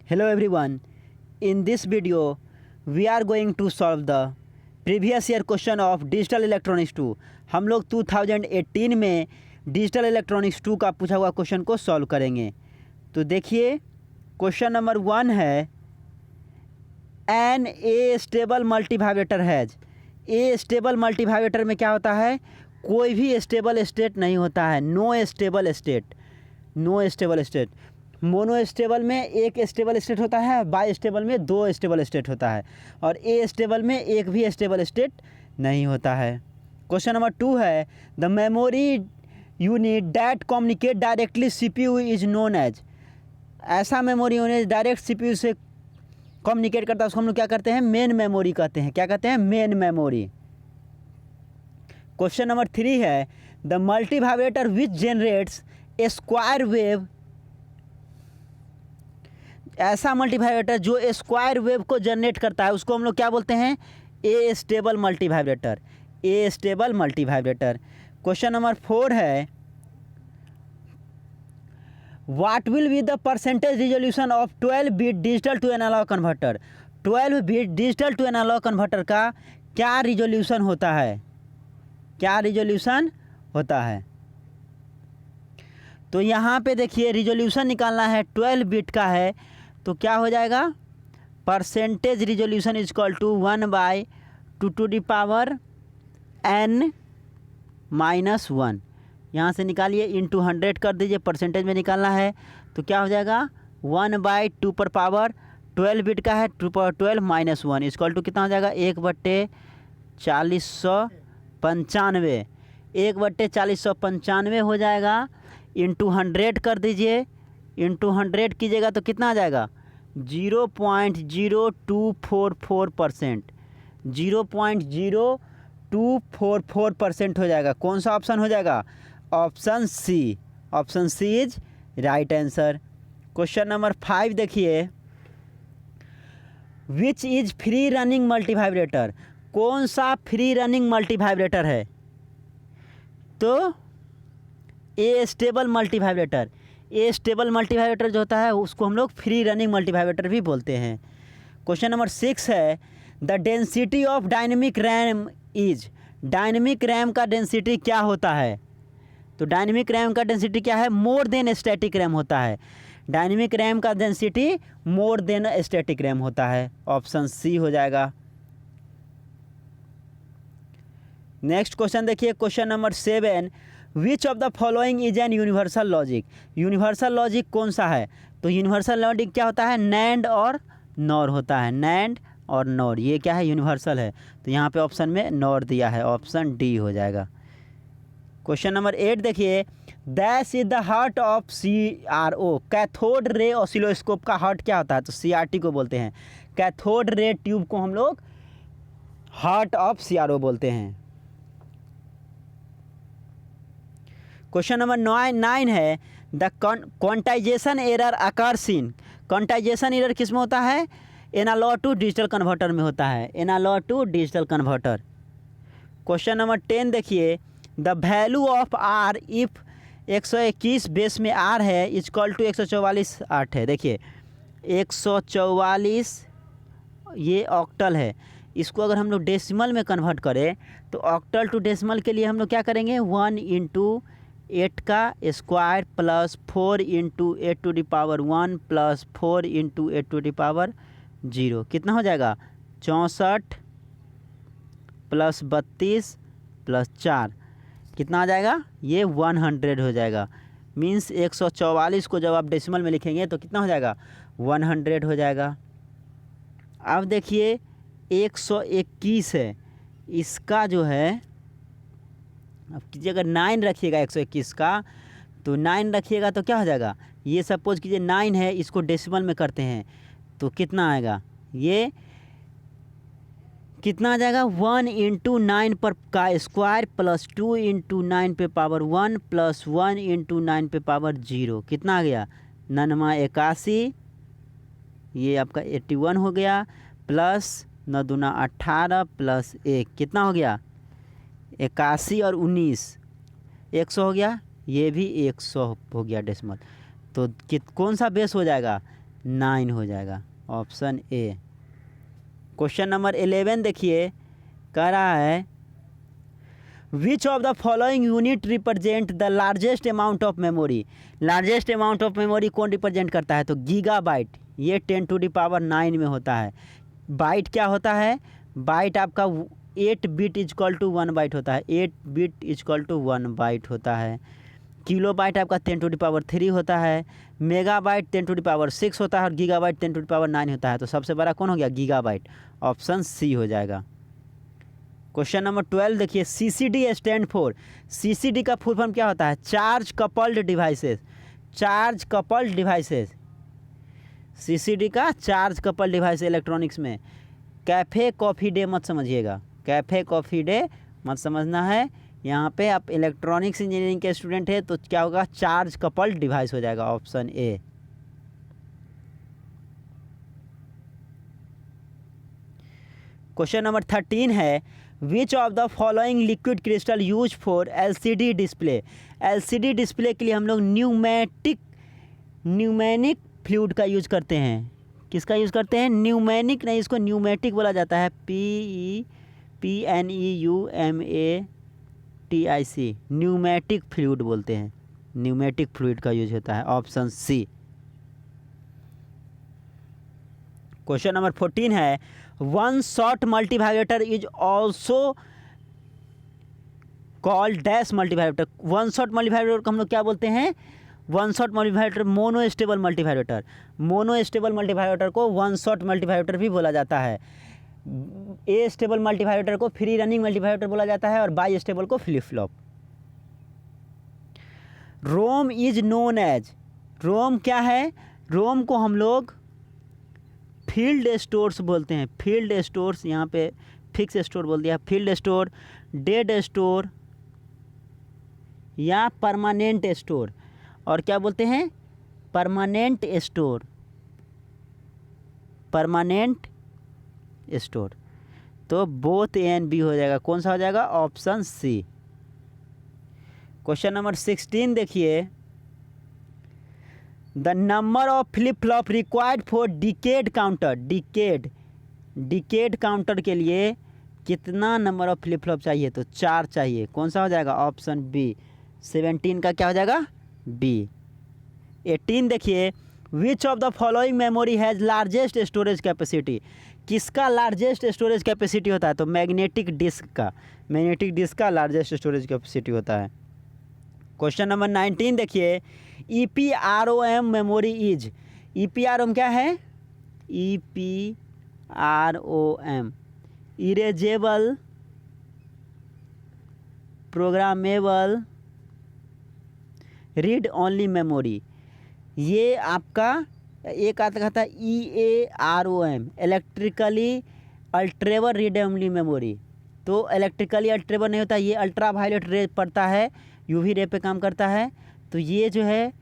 Hello everyone. In this video, we are going to solve the previous year question of Digital Electronics 2. हम लोग 2018 में Digital Electronics 2 का पूछा हुआ question को सॉल्व करेंगे। तो देखिए क्वेश्चन नंबर 1 है an astable multivibrator has. Astable multivibrator में क्या होता है, कोई भी स्टेबल स्टेट नहीं होता है, no stable state. Monostable में एक स्टेबल स्टेट होता है, बाई स्टेबल में दो स्टेबल स्टेट होता है, और ए स्टेबल में एक भी स्टेबल स्टेट नहीं होता है। क्वेश्चन नंबर 2 है the memory unit that communicate directly CPU is known as. ऐसा मेमोरी यूनिट डायरेक्ट सीपीयू से कम्युनिकेट करता है उसको हम लोग क्या करते हैं, मेन मेमोरी कहते हैं। क्या कहते हैं, मेन मेमोरी। क्वेश्चन नंबर 3 है the multivibrator which generates a square wave. ऐसा मल्टीवाइब्रेटर जो स्क्वायर वेव को जनरेट करता है उसको हम लोग क्या बोलते हैं, astable multivibrator. Astable multivibrator. Question number 4 है what will be the percentage resolution of 12 bit digital to analogue converter. 12 bit digital to analogue converter का क्या रिजोल्यूशन होता है, क्या रिजोल्यूशन होता है। तो यहाँ पे देखिए रिजोल्यूशन निकालना है, 12 बिट का है तो क्या हो जाएगा, percentage resolution is equal to 1/2 n -1। यहाँ से निकालिए इंटू 100 कर दीजिए, परसेंटेज में निकालना है तो क्या हो जाएगा 1/2 पर पावर 12 बिट का है 2 पर 12 -1 इक्वल टू कितना हो जाएगा 1/4095। 1/4095 हो जाएगा, इंटू 100 कर दीजिए, इंटू 100 कीजिएगा तो कितना आ जाएगा 0.0244%। 0.0244% हो जाएगा। कौन सा ऑप्शन हो जाएगा, option C. Option C is right answer. Question number 5 देखिए which is free running multivibrator. कौन सा फ्री रनिंग मल्टीवाइब्रेटर है, तो astable multivibrator. Astable multivibrator जो होता है उसको हम लोग फ्री रनिंग मल्टीवाइब्रेटर भी बोलते हैं। क्वेश्चन नंबर 6 है the density of dynamic RAM is. Dynamic RAM का डेंसिटी क्या होता है, तो डायनेमिक रैम का डेंसिटी क्या है, मोर देन स्टैटिक रैम होता है। डायनेमिक रैम का density more than static RAM होता है। ऑप्शन सी हो जाएगा। नेक्स्ट क्वेश्चन देखिए question number 7 which of the following is an universal logic. Universal logic कौन सा है, तो यूनिवर्सल लॉजिक क्या होता है, नैंड और नॉर होता है। नैंड और नॉर ये क्या है, यूनिवर्सल है। तो यहाँ पे ऑप्शन में नॉर दिया है, ऑप्शन डी हो जाएगा। क्वेश्चन नंबर 8 देखिए dash is the heart of CRO। Cathode ray oscilloscope का हार्ट क्या होता है, तो CRT को बोलते हैं। कैथोड रे ट्यूब को हम लोग हार्ट ऑफ CRO बोलते हैं। क्वेश्चन नंबर 9 है the quantization error occurs in. Quantization error किस में होता है, एनालॉग टू डिजिटल कन्वर्टर में होता है। Analogue to digital converter. Question number 10 देखिए the value of R if 121 base में आर है इक्वल टू 144 8 है। देखिए 144 ये ऑक्टल है, इसको अगर हम लोग डेसिमल में कन्वर्ट करें तो ऑक्टल टू डेसिमल के लिए हम लोग क्या करेंगे 1 × 8 का स्क्वायर प्लस 4 × 8⁻1 प्लस 4 × 8⁻0 कितना हो जाएगा 64 प्लस 32 प्लस 4 कितना आ जाएगा, ये 100 हो जाएगा। मीन्स 144 को जब आप डेसिमल में लिखेंगे तो कितना हो जाएगा 100 हो जाएगा। अब देखिए 121 है, इसका जो है अब कीजिए अगर 9 रखिएगा 121 का तो 9 रखिएगा तो क्या हो जाएगा, ये सपोज कीजिए 9 है, इसको डेसिमल में करते हैं तो कितना आएगा, ये कितना आ जाएगा 1 × 9 पर का स्क्वायर प्लस 2 × 9 पे पावर 1 प्लस 1 × 9 पे पावर 0 कितना आ गया 9 81, ये आपका 81 हो गया, प्लस 9 दूना 18 प्लस 1 कितना हो गया 81 और 19 100 हो गया, ये भी 100 हो गया डेसिमल। तो कौन सा बेस हो जाएगा, 9 हो जाएगा, ऑप्शन ए। क्वेश्चन नंबर 11 देखिए, कह रहा है which of the following unit represent the largest amount of memory. Largest amount of memory कौन रिप्रेजेंट करता है? तो गीगाबाइट, ये 10⁹ में होता है। बाइट क्या होता है? बाइट आपका 8 बिट इजक्वल टू 1 बाइट होता है, 8 बिट इजक्वल टू 1 बाइट होता है। किलो बाइट आपका 10⁻³ होता है, मेगाबाइट 10⁻6 होता है और गीगाबाइट 10⁻9 होता है। तो सबसे बड़ा कौन हो गया? गीगाबाइट, ऑप्शन सी हो जाएगा। क्वेश्चन नंबर 12 देखिए, CCD स्टैंड फॉर, CCD का फुल फॉर्म क्या होता है? Charge coupled devices, charge coupled devices. CCD का चार्ज कपल्ड डिवाइस इलेक्ट्रॉनिक्स में। कैफ़े कॉफ़ी डे मत समझिएगा, कैफ़े कॉफ़ी डे मत समझना है। यहाँ पे आप इलेक्ट्रॉनिक्स इंजीनियरिंग के स्टूडेंट है तो क्या होगा? चार्ज कपल्ड डिवाइस हो जाएगा, ऑप्शन ए। क्वेश्चन नंबर 13 है, which of the following liquid crystal use for LCD display. LCD display के लिए हम लोग न्यूमेनिक फ्लूइड का यूज करते हैं। किसका यूज़ करते हैं? न्यूमेनिक नहीं, इसको न्यूमेटिक बोला जाता है, PNEUMATIC, न्यूमेटिक फ्लूइड बोलते हैं, न्यूमेटिक फ्लूइड का यूज होता है, ऑप्शन सी। क्वेश्चन नंबर 14 है, one shot multivibrator is also called dash multivibrator. One shot multivibrator को हम लोग क्या बोलते हैं? One shot multivibrator, monostable multivibrator. Monostable multivibrator को वन शॉट मल्टीवाइब्रेटर भी बोला जाता है। ए स्टेबल मल्टीवाइब्रेटर को फ्री रनिंग मल्टीवाइब्रेटर बोला जाता है और बाई स्टेबल को flip flop. ROM is known as, ROM क्या है? रोम को हम लोग फील्ड स्टोर्स बोलते हैं, फील्ड स्टोर्स, यहाँ पे फिक्स स्टोर बोल दिया, फील्ड स्टोर, डेड स्टोर या परमानेंट स्टोर। और क्या बोलते हैं? Permanent store, permanent store. तो बोथ ए एंड बी हो जाएगा, कौन सा हो जाएगा? ऑप्शन सी। क्वेश्चन नंबर 16 देखिए, the number of flip flop required for decade counter. Decade counter के लिए कितना नंबर ऑफ फ्लिप फ्लॉप चाहिए? तो 4 चाहिए, कौन सा हो जाएगा? Option B. 17 का क्या हो जाएगा? बी। 18 देखिए, which of the following memory has largest storage capacity. किसका लार्जेस्ट स्टोरेज कैपेसिटी होता है? तो मैग्नेटिक डिस्क का, मैग्नेटिक डिस्क का लार्जेस्ट स्टोरेज कैपेसिटी होता है। क्वेश्चन नंबर 19 देखिए, EPROM मेमोरी इज, EPROM क्या है? EPROM erasable programmable read only memory. ये आपका एक आता था EAROM, electrically alterable read only memory. तो इलेक्ट्रिकली अल्ट्रेबल नहीं होता, ये अल्ट्रा वायलेट रे पड़ता है, UV रे पे काम करता है। तो ये जो है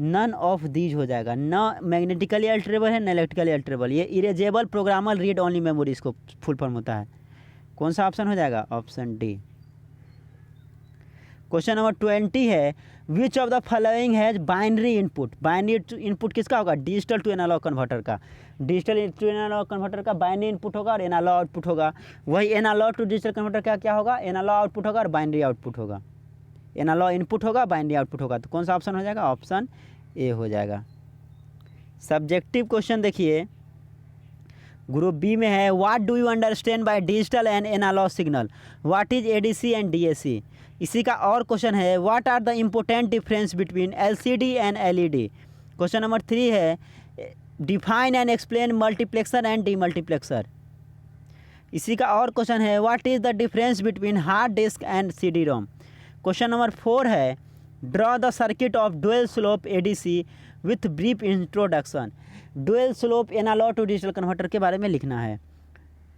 नन ऑफ दीज हो जाएगा, न मैग्नेटिकली अल्ट्रेबल है न इलेक्ट्रिकली अल्ट्रेबल। ये इरेजेबल प्रोग्रामल रीड ओनली मेमोरी इसको फुल फॉर्म होता है। कौन सा ऑप्शन हो जाएगा? Option D. क्वेश्चन नंबर 20 है, which of the following has binary input. Binary input किसका होगा? डिजिटल टू एनालॉग कन्वर्टर का। डिजिटल टू एनालॉग कन्वर्टर का बाइनरी इनपुट होगा और एनालॉग आउटपुट होगा। वही एनालॉग टू डिजिटल कन्वर्टर का क्या होगा? एनालॉग आउटपुट होगा और बाइनरी आउटपुट होगा। एनालॉग इनपुट होगा, बाइनरी आउटपुट होगा। तो कौन सा ऑप्शन हो जाएगा? ऑप्शन ए हो जाएगा। सब्जेक्टिव क्वेश्चन देखिए, ग्रुप बी में है, what do you understand by digital and analogue signal. What is ADC and DAC। इसी का और क्वेश्चन है, what are the important difference between LCD and LED। Question number 3 है, define and explain multiplexer and demultiplexer. इसी का और question है, what is the difference between hard disk and CD-ROM। Question number 4 है, draw the circuit of dual slope ADC with brief introduction. Dual slope analogue to digital converter के बारे में लिखना है।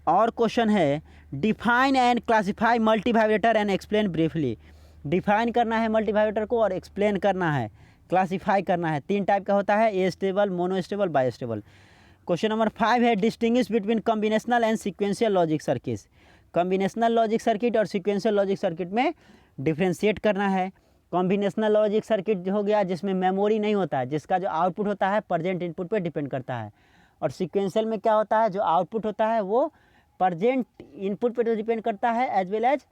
और क्वेश्चन है, define and classify multivibrator and explain briefly. Define करना है मल्टीवाइब्रेटर को और एक्सप्लेन करना है, क्लासिफाई करना है। 3 टाइप का होता है, astable, monostable, bistable. Question number 5 है, distinguish between combinational and sequential logic circuit. Combinational logic circuit और सीक्वेंशियल लॉजिक सर्किट में डिफ्रेंशिएट करना है। कॉम्बिनेशनल लॉजिक सर्किट जो हो गया जिसमें मेमोरी नहीं होता है, जिसका जो आउटपुट होता है प्रजेंट इनपुट पे डिपेंड करता है। और सीक्वेंशियल में क्या होता है, जो आउटपुट होता है वो प्रजेंट इनपुट पे तो डिपेंड करता है एज वेल एज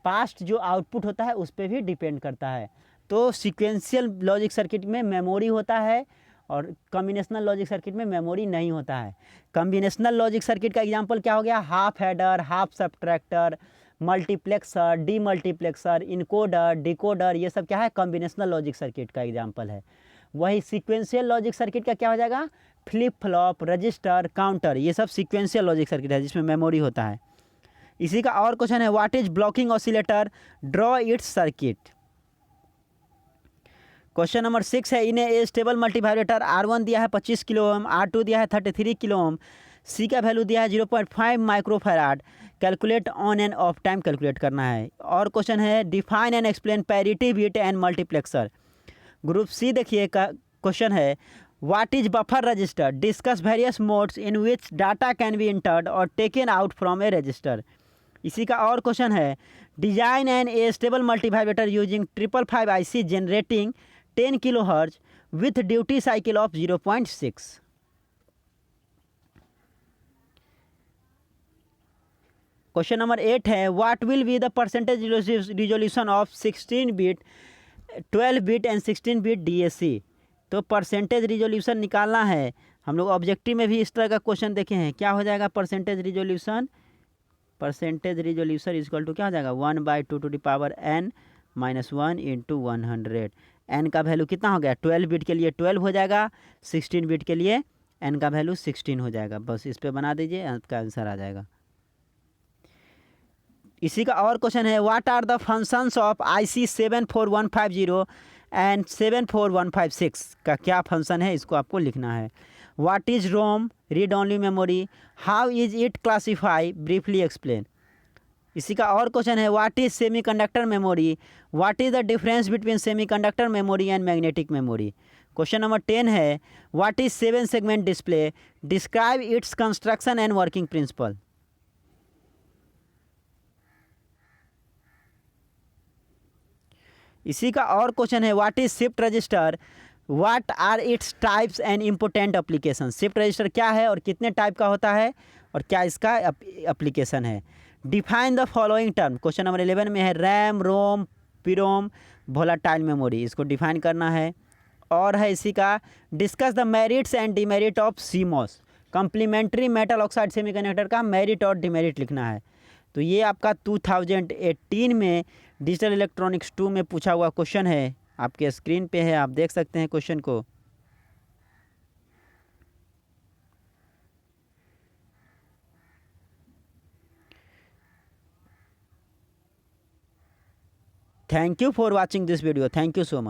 पास्ट जो आउटपुट होता है उस पर भी डिपेंड करता है। तो सीक्वेंशियल लॉजिक सर्किट में मेमोरी होता है और कॉम्बिनेशनल लॉजिक सर्किट में मेमोरी नहीं होता है। कॉम्बिनेशनल लॉजिक सर्किट का एग्जांपल क्या हो गया, half header, half subtractor, multiplexer, demultiplexer, encoder, decoder, ये सब क्या है, कॉम्बिनेशनल लॉजिक सर्किट का एग्जांपल है। वही सीक्वेंशियल लॉजिक सर्किट का क्या हो जाएगा, फ्लिप फ्लॉप, रजिस्टर, काउंटर, ये सब सीक्वेंशियल लॉजिक सर्किट है जिसमें मेमोरी होता है। इसी का और क्वेश्चन है, what is blocking oscillator, draw it's circuit. Question number 6 है, इन ए स्टेबल मल्टीवाइब्रेटर R1 दिया है 25 किलो ओम, R2 दिया है 33 किलो ओम, सी का वैल्यू दिया है 0.5 microfarad, calculate on and off time calculate करना है। और क्वेश्चन है, define and explain parity bit and multiplexer. Group C देखिए का क्वेश्चन है, what is buffer register, discuss various modes in which data can be entered और taken out from a register. इसी का और क्वेश्चन है, design an astable multivibrator using 555 IC generating 10 kilohertz with duty cycle of 0.6। Question number 8 है, what will be the percentage resolution of 16 bit, 12 bit and 16 bit DAC। तो percentage resolution निकालना है। हम लोग ऑब्जेक्टिव में भी इस तरह का क्वेश्चन देखे हैं। क्या हो जाएगा percentage resolution, percentage resolution equal to क्या हो जाएगा, 1/2n - 1 × 100। एन का वैल्यू कितना हो गया, 12 बिट के लिए 12 हो जाएगा, 16 बिट के लिए एन का वैल्यू 16 हो जाएगा। बस इस पे बना दीजिए, आपका आंसर आ जाएगा। इसी का और क्वेश्चन है, what are the functions of IC 74150 and 74156 का क्या फंक्शन है, इसको आपको लिखना है। What is ROM, read only memory, how is it classify, briefly explain. इसी का और क्वेश्चन है, what is semiconductor memory, what is the difference between semiconductor memory and magnetic memory. Question number 10 है, what is 7 segment display, describe its construction and working principle. इसी का और question है, what is shift register, what are its types and important application. Shift register क्या है और कितने type का होता है और क्या इसका एप्लीकेशन है। Define the following term, question number 11 में है, रैम, रोम, पीरोम, वोलाटाइल मेमोरी, इसको डिफाइन करना है। और है इसी का, discuss the merits and demerit of CMOS, complementary metal oxide semiconductor का मेरिट और डिमेरिट लिखना है। तो ये आपका 2018 में डिजिटल इलेक्ट्रॉनिक्स 2 में पूछा हुआ क्वेश्चन है, आपके स्क्रीन पे है, आप देख सकते हैं क्वेश्चन को। Thank you for watching this video, thank you so much.